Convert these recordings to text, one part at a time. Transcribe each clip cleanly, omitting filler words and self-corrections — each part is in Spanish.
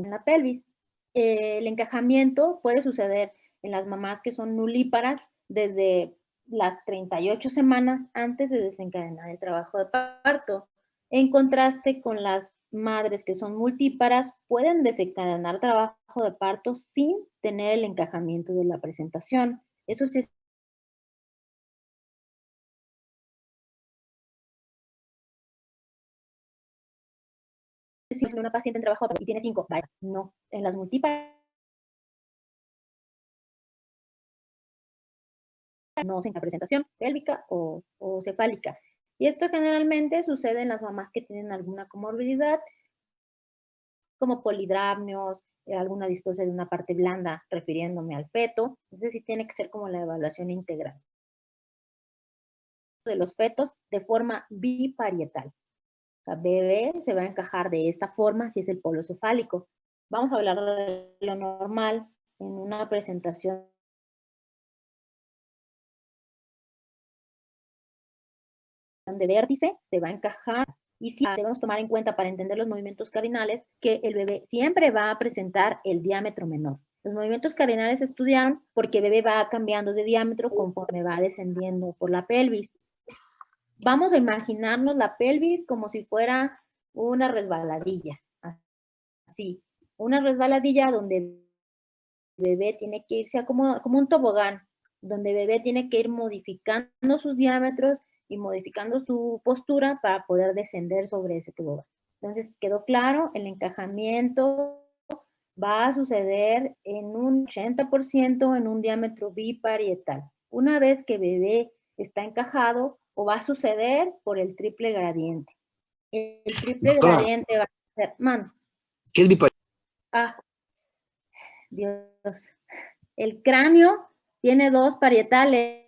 en la pelvis. El encajamiento puede suceder en las mamás que son nulíparas desde las 38 semanas antes de desencadenar el trabajo de parto. En contraste con las madres que son multíparas, pueden desencadenar trabajo de parto sin tener el encajamiento de la presentación. Eso sí es si una paciente en trabajo de parto y tiene 5, vaya, no. En las multíparas no se la presentación pélvica o cefálica. Y esto generalmente sucede en las mamás que tienen alguna comorbilidad, como polidramnios, alguna distosia de una parte blanda, refiriéndome al feto. Entonces sí tiene que ser como la evaluación integral de los fetos de forma biparietal. O sea, bebé se va a encajar de esta forma si es el polo cefálico. Vamos a hablar de lo normal en una presentación de vértice, se va a encajar. Y sí, debemos tomar en cuenta para entender los movimientos cardinales que el bebé siempre va a presentar el diámetro menor. Los movimientos cardinales se estudiaron porque el bebé va cambiando de diámetro conforme va descendiendo por la pelvis. Vamos a imaginarnos la pelvis como si fuera una resbaladilla. Así, una resbaladilla donde el bebé tiene que irse como un tobogán, donde el bebé tiene que ir modificando sus diámetros y modificando su postura para poder descender sobre ese tobogán. Entonces, quedó claro, el encajamiento va a suceder en un 80% en un diámetro biparietal. Una vez que bebé está encajado, o va a suceder por el triple gradiente. El triple Doctora, gradiente va a ser, ¿qué es biparietal? Ah, Dios. El cráneo tiene dos parietales,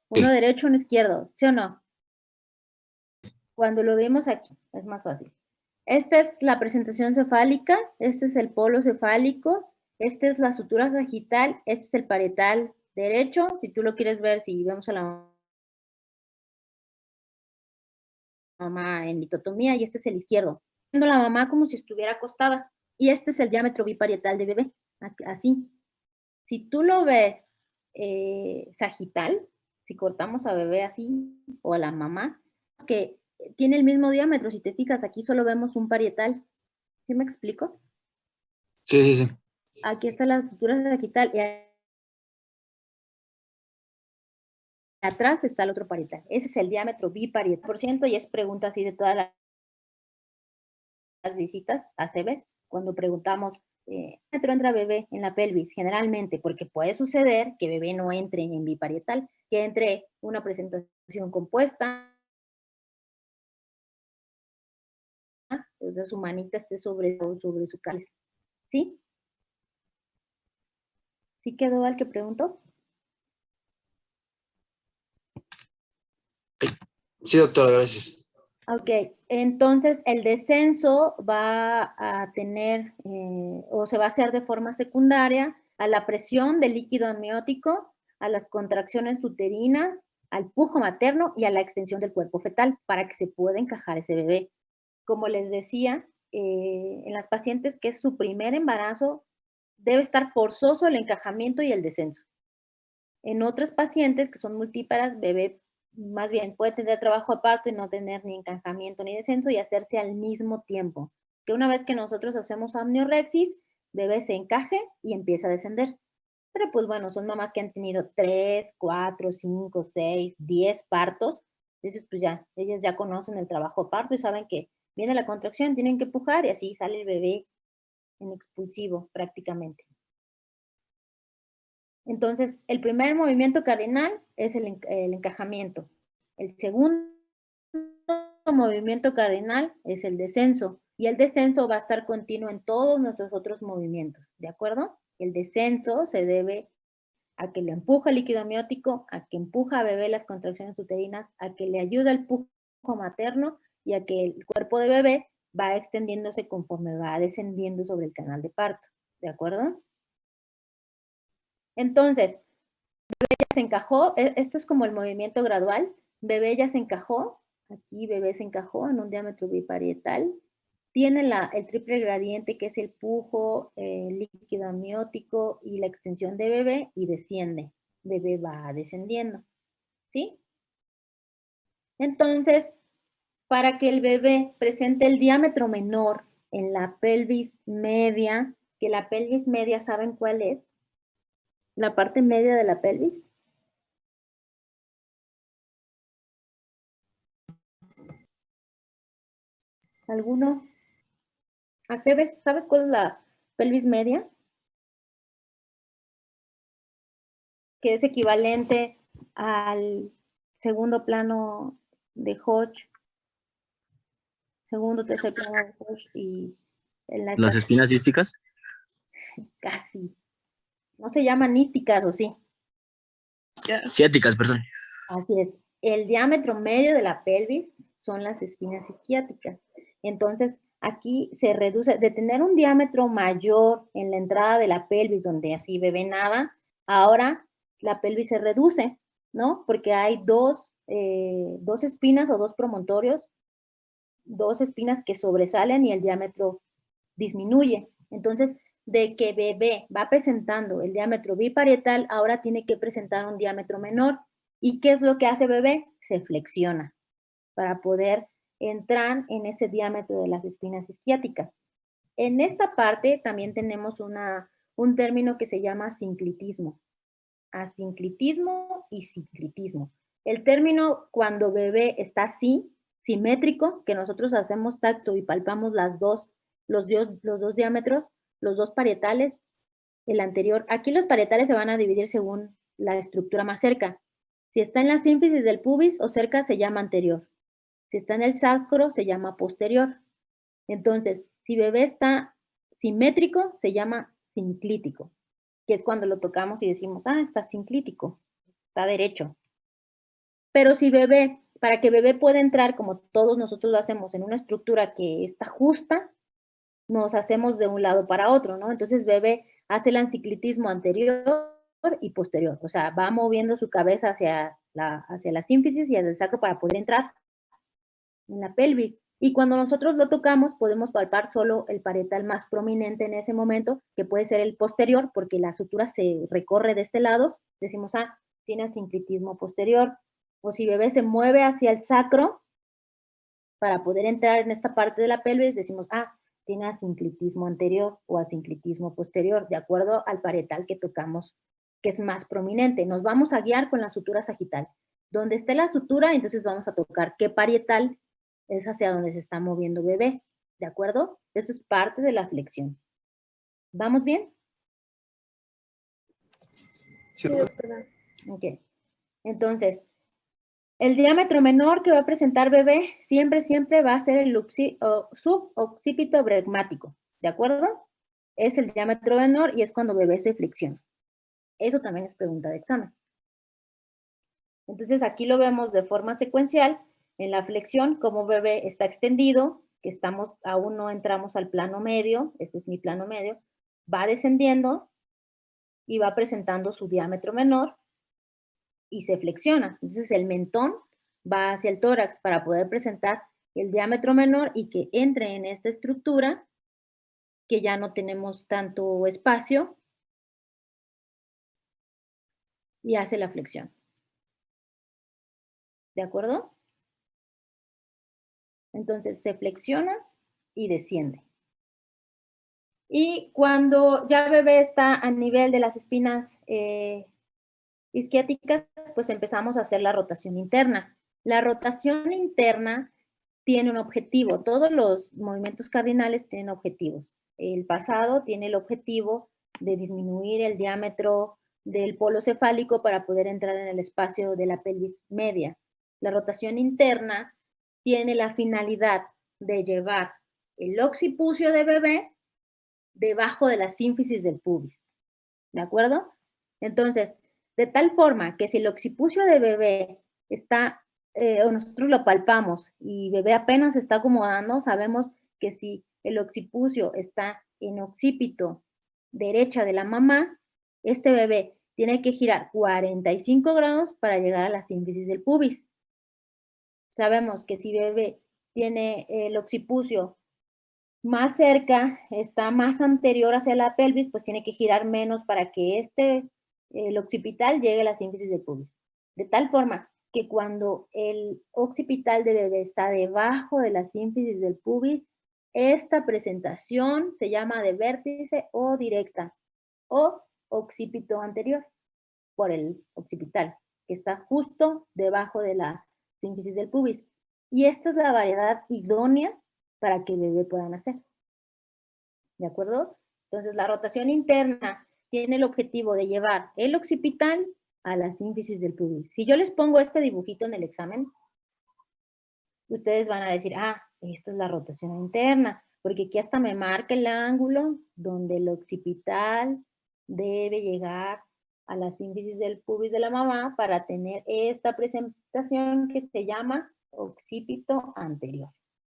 uno derecho y uno izquierdo, ¿sí o no? Cuando lo vemos aquí, es más fácil. Esta es la presentación cefálica, este es el polo cefálico, esta es la sutura sagital, este es el parietal derecho, si tú lo quieres ver, si vemos a la mamá en litotomía, y este es el izquierdo. Viendo la mamá como si estuviera acostada, y este es el diámetro biparietal de bebé, así. Si tú lo ves sagital, si cortamos a bebé así, o a la mamá, que tiene el mismo diámetro, si te fijas, aquí solo vemos un parietal. ¿Sí me explico? Sí, sí, sí. Aquí está la sutura sagital y atrás está el otro parietal. Ese es el diámetro biparietal por ciento, y es pregunta así de todas las visitas a CBs, cuando preguntamos, entra bebé en la pelvis, generalmente, porque puede suceder que bebé no entre en biparietal, que entre una presentación compuesta, entonces su manita esté sobre su cabeza. ¿Sí? ¿Sí quedó al que preguntó? Sí, doctora, gracias. Ok, entonces el descenso va a tener o se va a hacer de forma secundaria a la presión del líquido amniótico, a las contracciones uterinas, al pujo materno y a la extensión del cuerpo fetal para que se pueda encajar ese bebé. Como les decía, en las pacientes que es su primer embarazo, debe estar forzoso el encajamiento y el descenso. En otras pacientes que son multíparas, bebé más bien puede tener trabajo de parto y no tener ni encajamiento ni descenso y hacerse al mismo tiempo. Que una vez que nosotros hacemos amniorexis, bebé se encaje y empieza a descender. Pero pues bueno, son mamás que han tenido 3, 4, 5, 6, 10 partos. Entonces pues ya, ellas ya conocen el trabajo de parto y saben que viene la contracción, tienen que empujar y así sale el bebé en expulsivo prácticamente. Entonces, el primer movimiento cardinal es el encajamiento. El segundo movimiento cardinal es el descenso. Y el descenso va a estar continuo en todos nuestros otros movimientos, ¿de acuerdo? El descenso se debe a que le empuja el líquido amniótico, a que empuja a bebé las contracciones uterinas, a que le ayuda el pujo materno y a que el cuerpo de bebé va extendiéndose conforme va descendiendo sobre el canal de parto, ¿de acuerdo? Entonces, se encajó, esto es como el movimiento gradual, bebé ya se encajó, aquí bebé se encajó en un diámetro biparietal, tiene el triple gradiente, que es el pujo, el líquido amniótico y la extensión de bebé, y desciende. Bebé va descendiendo, ¿sí? Entonces, para que el bebé presente el diámetro menor en la pelvis media, que la pelvis media, ¿saben cuál es? La parte media de la pelvis. ¿Alguno? ¿Sabes cuál es la pelvis media? Que es equivalente al segundo plano de Hodge, segundo, tercer plano de Hodge, y en la ¿Las espinas císticas? casi. No se llaman nísticas, ¿o sí? Ciáticas, perdón. Así es. El diámetro medio de la pelvis son las espinas isquiáticas. Entonces, aquí se reduce, de tener un diámetro mayor en la entrada de la pelvis, donde así bebé nada, ahora la pelvis se reduce, ¿no? Porque hay dos espinas o dos promontorios, dos espinas que sobresalen y el diámetro disminuye. Entonces, de que bebé va presentando el diámetro biparietal, ahora tiene que presentar un diámetro menor. ¿Y qué es lo que hace bebé? Se flexiona para poder entrar en ese diámetro de las espinas isquiáticas. En esta parte también tenemos un término que se llama sinclitismo. Asinclitismo y sinclitismo. El término cuando bebé está así, simétrico, que nosotros hacemos tacto y palpamos los dos diámetros, los dos parietales, el anterior. Aquí los parietales se van a dividir según la estructura más cerca. Si está en la sínfisis del pubis o cerca, se llama anterior. Si está en el sacro, se llama posterior. Entonces, si bebé está simétrico, se llama sinclítico, que es cuando lo tocamos y decimos, está sinclítico, está derecho. Pero si bebé, para que bebé pueda entrar, como todos nosotros lo hacemos, en una estructura que está justa, nos hacemos de un lado para otro, ¿no? Entonces bebé hace el enciclitismo anterior y posterior, o sea, va moviendo su cabeza hacia la sínfisis y hacia el sacro para poder entrar en la pelvis. Y cuando nosotros lo tocamos, podemos palpar solo el parietal más prominente en ese momento, que puede ser el posterior, porque la sutura se recorre de este lado. Decimos, tiene sinclitismo posterior. O si bebé se mueve hacia el sacro, para poder entrar en esta parte de la pelvis, decimos, tiene asinclitismo anterior o asinclitismo posterior, de acuerdo al parietal que tocamos, que es más prominente. Nos vamos a guiar con la sutura sagital. Donde esté la sutura, entonces vamos a tocar qué parietal es hacia donde se está moviendo bebé, ¿de acuerdo? Esto es parte de la flexión. ¿Vamos bien? Sí, doctora. Ok. Entonces, el diámetro menor que va a presentar bebé siempre va a ser el suboccipito bregmático, ¿de acuerdo? Es el diámetro menor y es cuando bebé se flexiona. Eso también es pregunta de examen. Entonces aquí lo vemos de forma secuencial, en la flexión, como bebé está extendido, que aún no entramos al plano medio, este es mi plano medio, va descendiendo y va presentando su diámetro menor y se flexiona. Entonces el mentón va hacia el tórax para poder presentar el diámetro menor y que entre en esta estructura, que ya no tenemos tanto espacio, y hace la flexión. ¿De acuerdo? Entonces se flexiona y desciende. Y cuando ya bebé está a nivel de las espinas isquiáticas, pues empezamos a hacer la rotación interna. La rotación interna tiene un objetivo. Todos los movimientos cardinales tienen objetivos. El pasado tiene el objetivo de disminuir el diámetro del polo cefálico para poder entrar en el espacio de la pelvis media. La rotación interna tiene la finalidad de llevar el occipucio de bebé debajo de la sínfisis del pubis. ¿De acuerdo? Entonces, de tal forma que si el occipucio de bebé está, o nosotros lo palpamos y bebé apenas se está acomodando, sabemos que si el occipucio está en occipito derecha de la mamá, este bebé tiene que girar 45 grados para llegar a la sínfisis del pubis. Sabemos que si bebé tiene el occipucio más cerca, está más anterior hacia la pelvis, pues tiene que girar menos para que el occipital llegue a la sínfisis del pubis. De tal forma que cuando el occipital de bebé está debajo de la sínfisis del pubis, esta presentación se llama de vértice o directa, o occipito anterior, por el occipital, que está justo debajo de la sínfisis del pubis. Y esta es la variedad idónea para que el bebé pueda nacer. ¿De acuerdo? Entonces, la rotación interna tiene el objetivo de llevar el occipital a la sínfisis del pubis. Si yo les pongo este dibujito en el examen, ustedes van a decir, ah, esta es la rotación interna, porque aquí hasta me marca el ángulo donde el occipital debe llegar a la sínfisis del pubis de la mamá para tener esta presentación que se llama occipito anterior.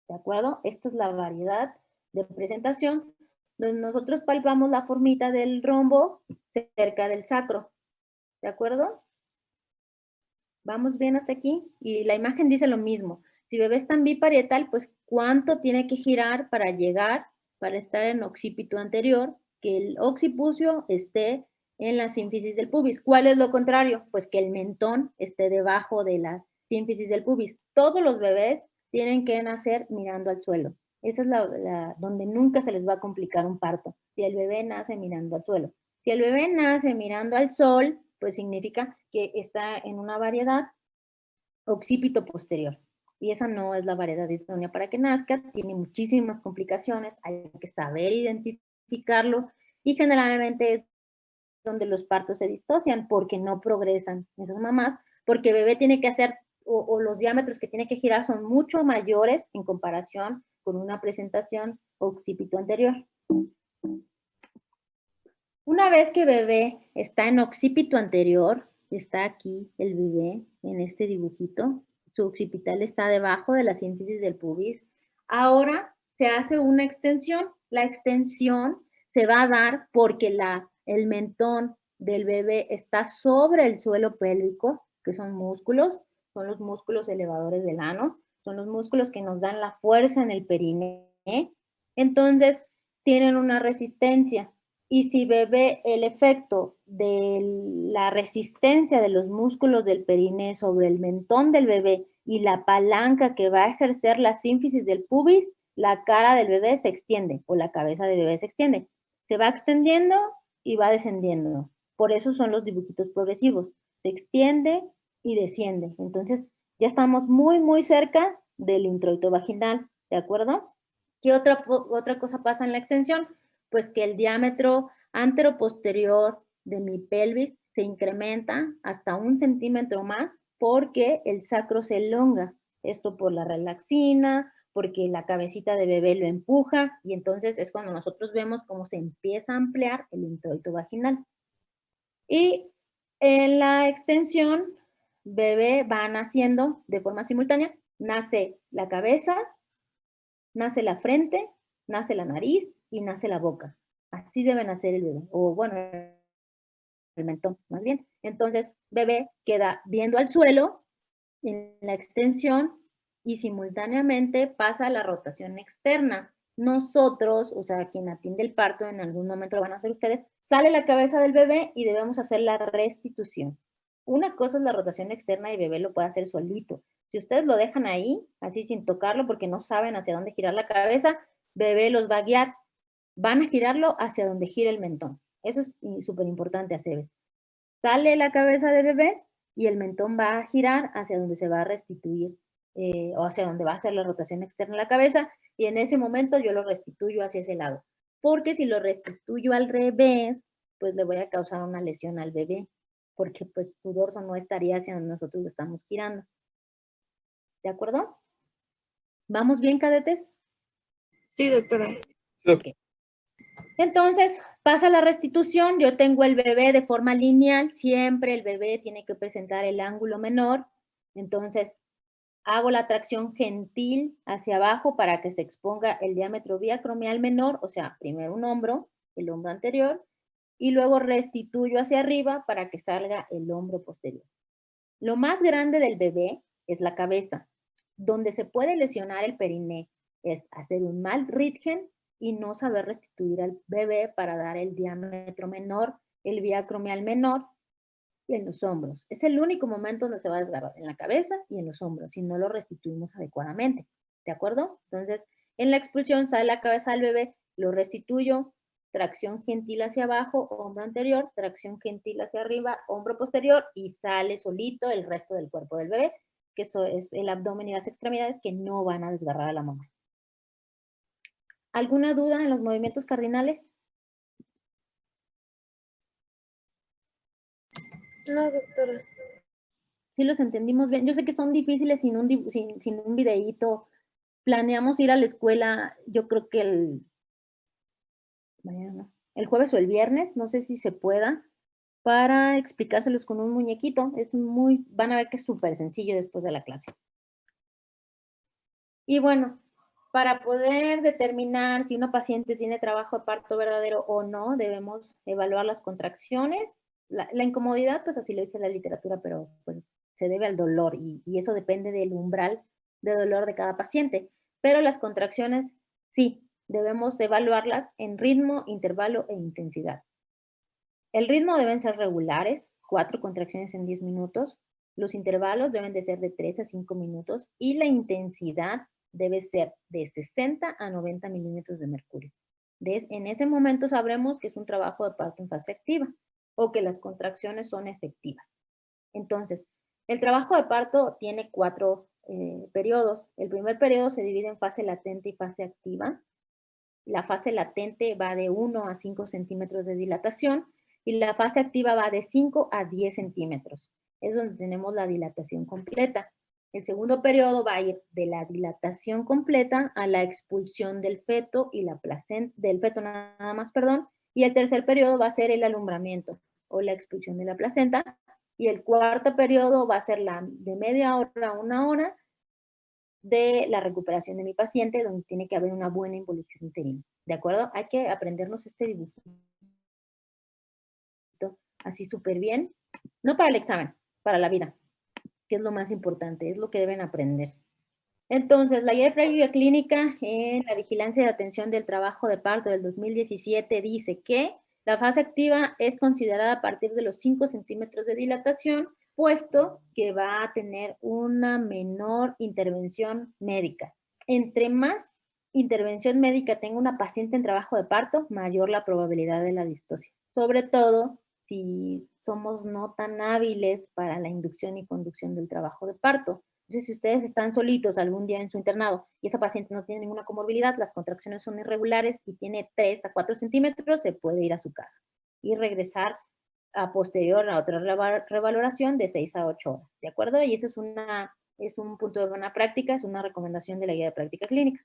¿De acuerdo? Esta es la variedad de presentación donde nosotros palpamos la formita del rombo cerca del sacro. ¿De acuerdo? ¿Vamos bien hasta aquí? Y la imagen dice lo mismo. Si bebé está en biparietal, pues ¿cuánto tiene que girar para llegar, para estar en occipito anterior, que el occipucio esté en la sínfisis del pubis? ¿Cuál es lo contrario? Pues que el mentón esté debajo de la sínfisis del pubis. Todos los bebés tienen que nacer mirando al suelo. Esa es donde nunca se les va a complicar un parto, si el bebé nace mirando al suelo. Si el bebé nace mirando al sol, pues significa que está en una variedad occipito posterior. Y esa no es la variedad idónea para que nazca, tiene muchísimas complicaciones, hay que saber identificarlo y generalmente es donde los partos se disocian porque no progresan esas mamás, porque el bebé tiene que hacer, o los diámetros que tiene que girar son mucho mayores en comparación con una presentación occipito anterior. Una vez que bebé está en occipito anterior, está aquí el bebé en este dibujito, su occipital está debajo de la sínfisis del pubis. Ahora se hace una extensión. La extensión se va a dar porque el mentón del bebé está sobre el suelo pélvico, que son los músculos elevadores del ano, son los músculos que nos dan la fuerza en el periné. Entonces, tienen una resistencia. Y si bebé el efecto de la resistencia de los músculos del periné sobre el mentón del bebé y la palanca que va a ejercer la sínfisis del pubis, la cara del bebé se extiende o la cabeza del bebé se extiende. Se va extendiendo y va descendiendo. Por eso son los dibujitos progresivos. Se extiende y desciende. Entonces, ya estamos muy, muy cerca del introito vaginal. ¿De acuerdo? ¿Qué otra cosa pasa en la extensión? Pues que el diámetro anteroposterior de mi pelvis se incrementa hasta 1 centímetro más porque el sacro se elonga. Esto por la relaxina, porque la cabecita de bebé lo empuja y entonces es cuando nosotros vemos cómo se empieza a ampliar el introito vaginal. Y en la extensión, bebé va naciendo de forma simultánea. Nace la cabeza, nace la frente, nace la nariz y nace la boca. Así debe nacer el bebé, o bueno, el mentón, más bien. Entonces, bebé queda viendo al suelo en la extensión y simultáneamente pasa la rotación externa. Nosotros, o sea, quien atiende el parto, en algún momento lo van a hacer ustedes, sale la cabeza del bebé y debemos hacer la restitución. Una cosa es la rotación externa y el bebé lo puede hacer solito. Si ustedes lo dejan ahí, así sin tocarlo, porque no saben hacia dónde girar la cabeza, bebé los va a guiar. Van a girarlo hacia donde gira el mentón. Eso es súper importante hacer. Sale la cabeza del bebé y el mentón va a girar hacia donde se va a restituir, o hacia donde va a hacer la rotación externa de la cabeza, y en ese momento yo lo restituyo hacia ese lado. Porque si lo restituyo al revés, pues le voy a causar una lesión al bebé, porque pues su dorso no estaría hacia donde nosotros lo estamos girando. ¿De acuerdo? ¿Vamos bien, cadetes? Sí, doctora. Okay. Entonces, pasa la restitución, yo tengo el bebé de forma lineal, siempre el bebé tiene que presentar el ángulo menor, entonces hago la tracción gentil hacia abajo para que se exponga el diámetro biacromial menor, o sea, primero un hombro, el hombro anterior, y luego restituyo hacia arriba para que salga el hombro posterior. Lo más grande del bebé es la cabeza. Donde se puede lesionar el periné es hacer un mal Röntgen y no saber restituir al bebé para dar el diámetro menor, el vía acromial menor y en los hombros. Es el único momento donde se va a desgarrar, en la cabeza y en los hombros, si no lo restituimos adecuadamente. ¿De acuerdo? Entonces, en la expulsión sale la cabeza del bebé, lo restituyo, tracción gentil hacia abajo, hombro anterior, tracción gentil hacia arriba, hombro posterior y sale solito el resto del cuerpo del bebé, que eso es el abdomen y las extremidades que no van a desgarrar a la mamá. ¿Alguna duda en los movimientos cardinales? No, doctora. ¿Sí los entendimos bien? Yo sé que son difíciles sin un videíto. Planeamos ir a la escuela, yo creo que el jueves o el viernes, no sé si se pueda, para explicárselos con un muñequito. Van a ver que es súper sencillo después de la clase. Y bueno, para poder determinar si una paciente tiene trabajo de parto verdadero o no, debemos evaluar las contracciones. La incomodidad, pues así lo dice la literatura, pero pues se debe al dolor y eso depende del umbral de dolor de cada paciente. Pero las contracciones, sí, debemos evaluarlas en ritmo, intervalo e intensidad. El ritmo deben ser regulares, 4 contracciones en 10 minutos. Los intervalos deben de ser de 3 a 5 minutos y la intensidad debe ser de 60 a 90 milímetros de mercurio. En ese momento sabremos que es un trabajo de parto en fase activa o que las contracciones son efectivas. Entonces, el trabajo de parto tiene 4 periodos. El primer periodo se divide en fase latente y fase activa. La fase latente va de 1 a 5 centímetros de dilatación y la fase activa va de 5 a 10 centímetros. Es donde tenemos la dilatación completa. El segundo periodo va a ir de la dilatación completa a la expulsión del feto y la placenta, del feto nada más, perdón. Y el tercer periodo va a ser el alumbramiento o la expulsión de la placenta. Y el cuarto periodo va a ser de media hora a 1 hora de la recuperación de mi paciente, donde tiene que haber una buena involución uterina. ¿De acuerdo? Hay que aprendernos este dibujo así súper bien. No para el examen, para la vida, que es lo más importante, es lo que deben aprender. Entonces, la guía de práctica clínica en la vigilancia y atención del trabajo de parto del 2017 dice que la fase activa es considerada a partir de los 5 centímetros de dilatación, puesto que va a tener una menor intervención médica. Entre más intervención médica tenga una paciente en trabajo de parto, mayor la probabilidad de la distosia. Sobre todo si somos no tan hábiles para la inducción y conducción del trabajo de parto. Entonces, si ustedes están solitos algún día en su internado y esa paciente no tiene ninguna comorbilidad, las contracciones son irregulares y tiene 3 a 4 centímetros, se puede ir a su casa y regresar a posterior a otra revaloración de 6 a 8 horas, ¿de acuerdo? Y eso es un punto de buena práctica, es una recomendación de la guía de práctica clínica.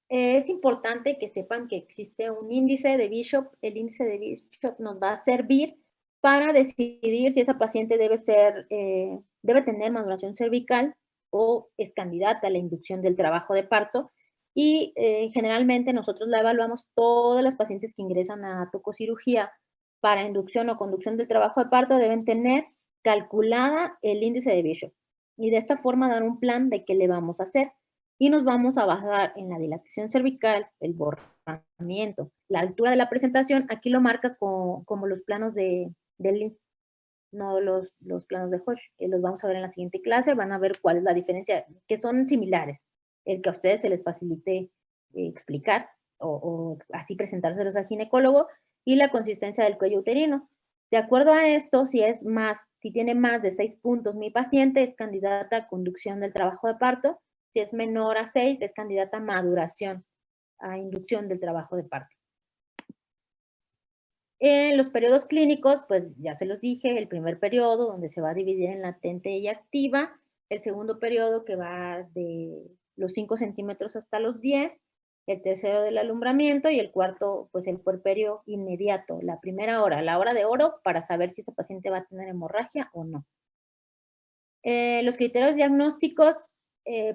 Es importante que sepan que existe un índice de Bishop. El índice de Bishop nos va a servir para decidir si esa paciente debe tener maduración cervical o es candidata a la inducción del trabajo de parto. Y generalmente nosotros la evaluamos todas las pacientes que ingresan a tococirugía para inducción o conducción del trabajo de parto deben tener calculada el índice de Bishop. Y de esta forma dar un plan de qué le vamos a hacer. Y nos vamos a basar en la dilatación cervical, el borramiento, la altura de la presentación. Aquí lo marca como los planos del LINF, no los planos de Hodge, que los vamos a ver en la siguiente clase. Van a ver cuál es la diferencia, que son similares. El que a ustedes se les facilite explicar o así presentárselos al ginecólogo, y la consistencia del cuello uterino. De acuerdo a esto, si tiene más de 6 puntos mi paciente, es candidata a conducción del trabajo de parto. Si es menor a 6, es candidata a maduración, a inducción del trabajo de parto. En los periodos clínicos, pues ya se los dije, el primer periodo donde se va a dividir en latente y activa, el segundo periodo que va de los 5 centímetros hasta los 10, el tercero del alumbramiento y el cuarto, pues el puerperio inmediato, la primera hora, la hora de oro, para saber si esa paciente va a tener hemorragia o no. Los criterios diagnósticos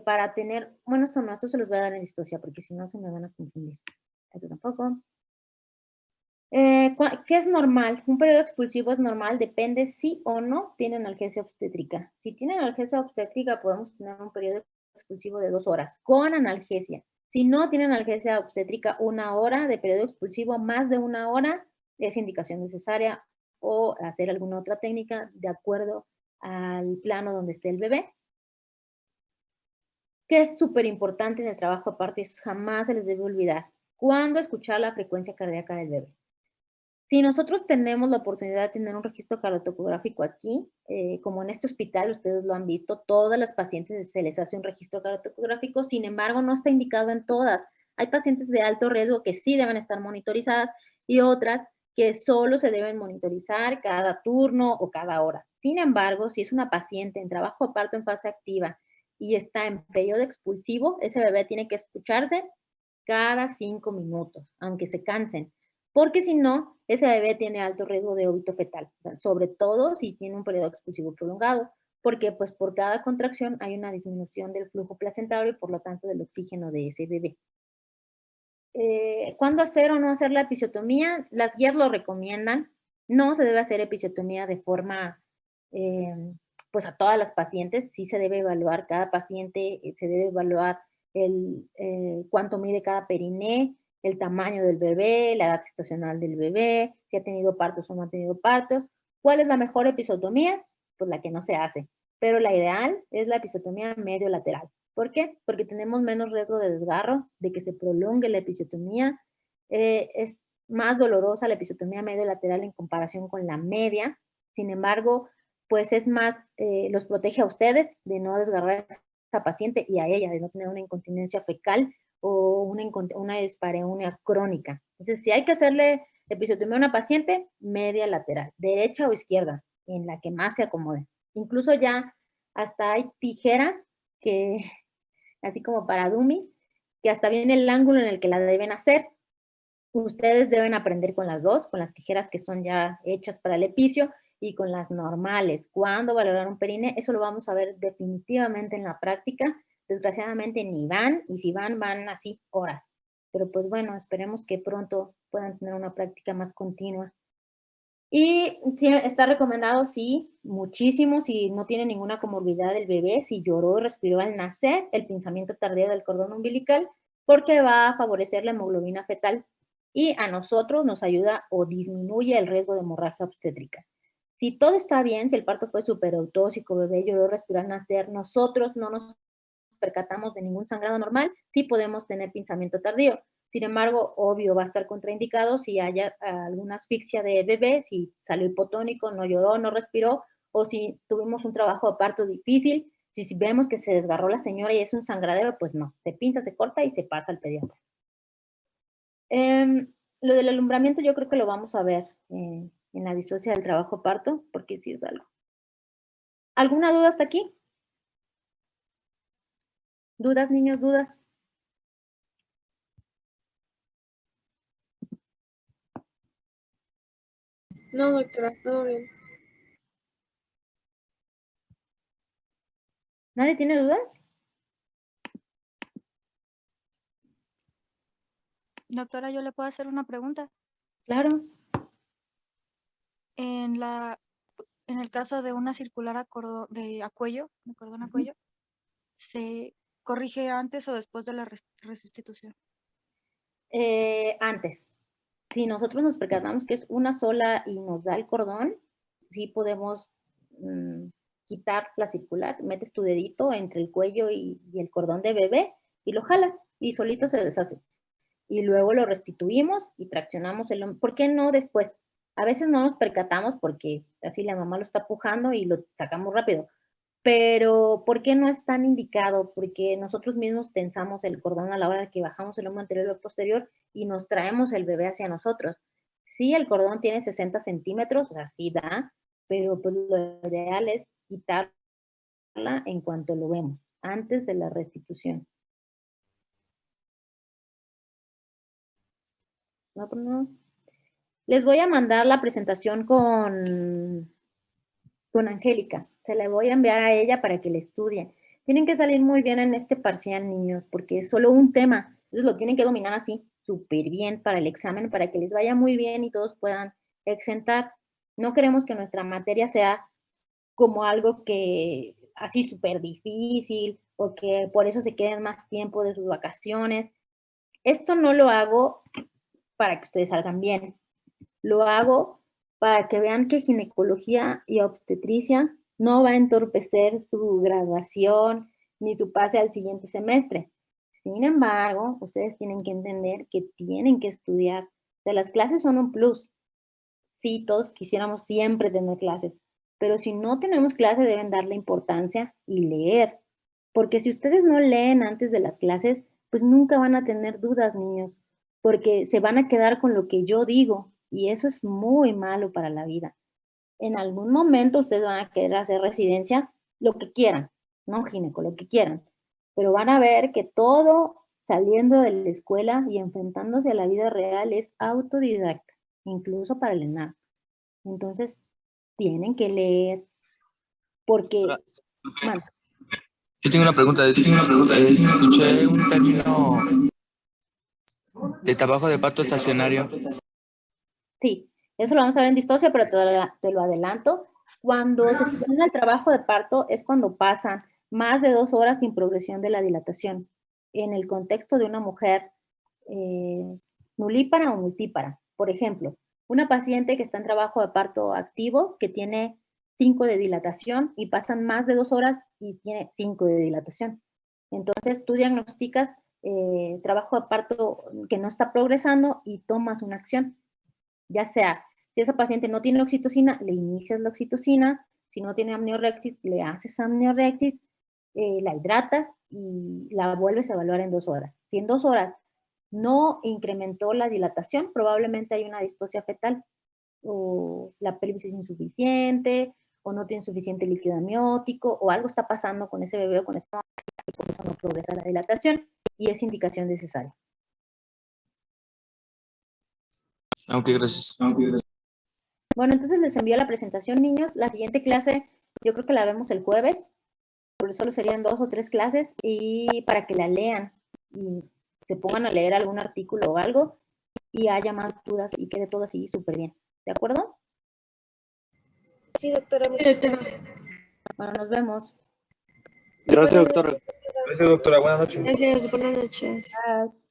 para tener, bueno, esto se los voy a dar en distosia porque si no se me van a confundir. Esto tampoco. ¿Qué es normal? Un periodo expulsivo es normal, depende si o no tienen analgesia obstétrica. Si tienen analgesia obstétrica podemos tener un periodo expulsivo de 2 horas, con analgesia. Si no tienen analgesia obstétrica, 1 hora de periodo expulsivo, más de 1 hora, es indicación necesaria o hacer alguna otra técnica de acuerdo al plano donde esté el bebé. Que es súper importante en el trabajo aparte, y jamás se les debe olvidar. ¿Cuándo escuchar la frecuencia cardíaca del bebé? Si nosotros tenemos la oportunidad de tener un registro cardiotocográfico aquí, como en este hospital, ustedes lo han visto, todas las pacientes se les hace un registro cardiotocográfico, sin embargo, no está indicado en todas. Hay pacientes de alto riesgo que sí deben estar monitorizadas y otras que solo se deben monitorizar cada turno o cada hora. Sin embargo, si es una paciente en trabajo de parto en fase activa y está en periodo expulsivo, ese bebé tiene que escucharse cada 5 minutos, aunque se cansen, porque si no, ese bebé tiene alto riesgo de óbito fetal, o sea, sobre todo si tiene un periodo expulsivo prolongado, porque pues por cada contracción hay una disminución del flujo placentario y por lo tanto del oxígeno de ese bebé. ¿Cuándo hacer o no hacer la episiotomía? Las guías lo recomiendan. No se debe hacer episiotomía de forma, pues a todas las pacientes. Sí se debe evaluar cada paciente, se debe evaluar cuánto mide cada periné, el tamaño del bebé, la edad gestacional del bebé, si ha tenido partos o no ha tenido partos. ¿Cuál es la mejor episiotomía? Pues la que no se hace. Pero la ideal es la episiotomía medio lateral. ¿Por qué? Porque tenemos menos riesgo de desgarro, de que se prolongue la episiotomía. Es más dolorosa la episiotomía medio lateral en comparación con la media. Sin embargo, pues es más, los protege a ustedes de no desgarrar a esa paciente y a ella de no tener una incontinencia fecal o una dispareunia crónica. Entonces, si hay que hacerle episiotomía a una paciente, media lateral, derecha o izquierda, en la que más se acomode. Incluso ya hasta hay tijeras que así como para dummies, que hasta viene el ángulo en el que la deben hacer. Ustedes deben aprender con las dos, con las tijeras que son ya hechas para el epicio y con las normales. ¿Cuándo valorar un perine? Eso lo vamos a ver definitivamente en la práctica. Desgraciadamente ni van, y si van, van así horas. Pero pues bueno, esperemos que pronto puedan tener una práctica más continua. Y sí, está recomendado, sí, muchísimo, si no tiene ninguna comorbilidad del bebé, si lloró y respiró al nacer, el pinzamiento tardío del cordón umbilical, porque va a favorecer la hemoglobina fetal y a nosotros nos ayuda o disminuye el riesgo de hemorragia obstétrica. Si todo está bien, si el parto fue superautóxico, bebé lloró, respiró al nacer, nosotros no nos percatamos de ningún sangrado normal, sí podemos tener pinzamiento tardío. Sin embargo, obvio, va a estar contraindicado si haya alguna asfixia de bebé, si salió hipotónico, no lloró, no respiró, o si tuvimos un trabajo de parto difícil, si vemos que se desgarró la señora y es un sangradero, pues no, se pinza, se corta y se pasa al pediatra. Lo del alumbramiento yo creo que lo vamos a ver en la disocia del trabajo parto, porque sí es algo. ¿Alguna duda hasta aquí? ¿Dudas, niños, dudas? No, doctora, todo bien. ¿Nadie tiene dudas? Doctora, ¿yo le puedo hacer una pregunta? Claro. En el caso de una circular a cordón a cuello, ¿se corrige antes o después de la resustitución? Antes. Si nosotros nos percatamos que es una sola y nos da el cordón, sí podemos quitar la circular, metes tu dedito entre el cuello y el cordón de bebé y lo jalas y solito se deshace. Y luego lo restituimos y traccionamos el hombro. ¿Por qué no después? A veces no nos percatamos porque así la mamá lo está pujando y lo sacamos rápido. Pero, ¿por qué no es tan indicado? Porque nosotros mismos tensamos el cordón a la hora de que bajamos el hombro anterior o posterior y nos traemos el bebé hacia nosotros. Sí, el cordón tiene 60 centímetros, o sea, sí da, pero pues lo ideal es quitarla en cuanto lo vemos, antes de la restitución. No, pues no. Les voy a mandar la presentación con Angélica. Se la voy a enviar a ella para que le estudie. Tienen que salir muy bien en este parcial, niños, porque es solo un tema. Entonces lo tienen que dominar así, súper bien para el examen, para que les vaya muy bien y todos puedan exentar. No queremos que nuestra materia sea como algo que así súper difícil o que por eso se queden más tiempo de sus vacaciones. Esto no lo hago para que ustedes salgan bien. Lo hago para que vean que ginecología y obstetricia no va a entorpecer su graduación ni su pase al siguiente semestre. Sin embargo, ustedes tienen que entender que tienen que estudiar. O sea, las clases son un plus. Sí, todos quisiéramos siempre tener clases, pero si no tenemos clase deben darle importancia y leer. Porque si ustedes no leen antes de las clases, pues nunca van a tener dudas, niños, porque se van a quedar con lo que yo digo y eso es muy malo para la vida. En algún momento ustedes van a querer hacer residencia, lo que quieran, no gineco, lo que quieran, pero van a ver que todo saliendo de la escuela y enfrentándose a la vida real es autodidacta, incluso para el ENAR. Entonces, tienen que leer, porque... Man, Yo tengo una pregunta. Escuché un término de trabajo de parto estacionario. sí, eso lo vamos a ver en distosia, pero te lo adelanto. Cuando se termina el trabajo de parto es cuando pasan más de 2 horas sin progresión de la dilatación. En el contexto de una mujer nulípara o multípara. Por ejemplo, una paciente que está en trabajo de parto activo, que tiene 5 de dilatación y pasan más de 2 horas y tiene 5 de dilatación. Entonces, tú diagnosticas trabajo de parto que no está progresando y tomas una acción. Ya sea, si esa paciente no tiene oxitocina, le inicias la oxitocina. Si no tiene amniorexis, le haces amniorexis, la hidratas y la vuelves a evaluar en 2 horas. Si en 2 horas no incrementó la dilatación, probablemente hay una distosia fetal, o la pelvis es insuficiente, o no tiene suficiente líquido amniótico, o algo está pasando con ese bebé o con esa mamá, y por eso no progresa la dilatación, y es indicación de cesárea. Ok, gracias. Bueno, entonces les envío la presentación, niños. La siguiente clase yo creo que la vemos el jueves, por eso solo serían 2 o 3 clases, y para que la lean y se pongan a leer algún artículo o algo, y haya más dudas y quede todo así súper bien. ¿De acuerdo? Sí, doctora. Muchas gracias. Bueno, nos vemos. Gracias, doctora. Gracias, doctora. Buenas noches. Gracias. Buenas noches. Bye.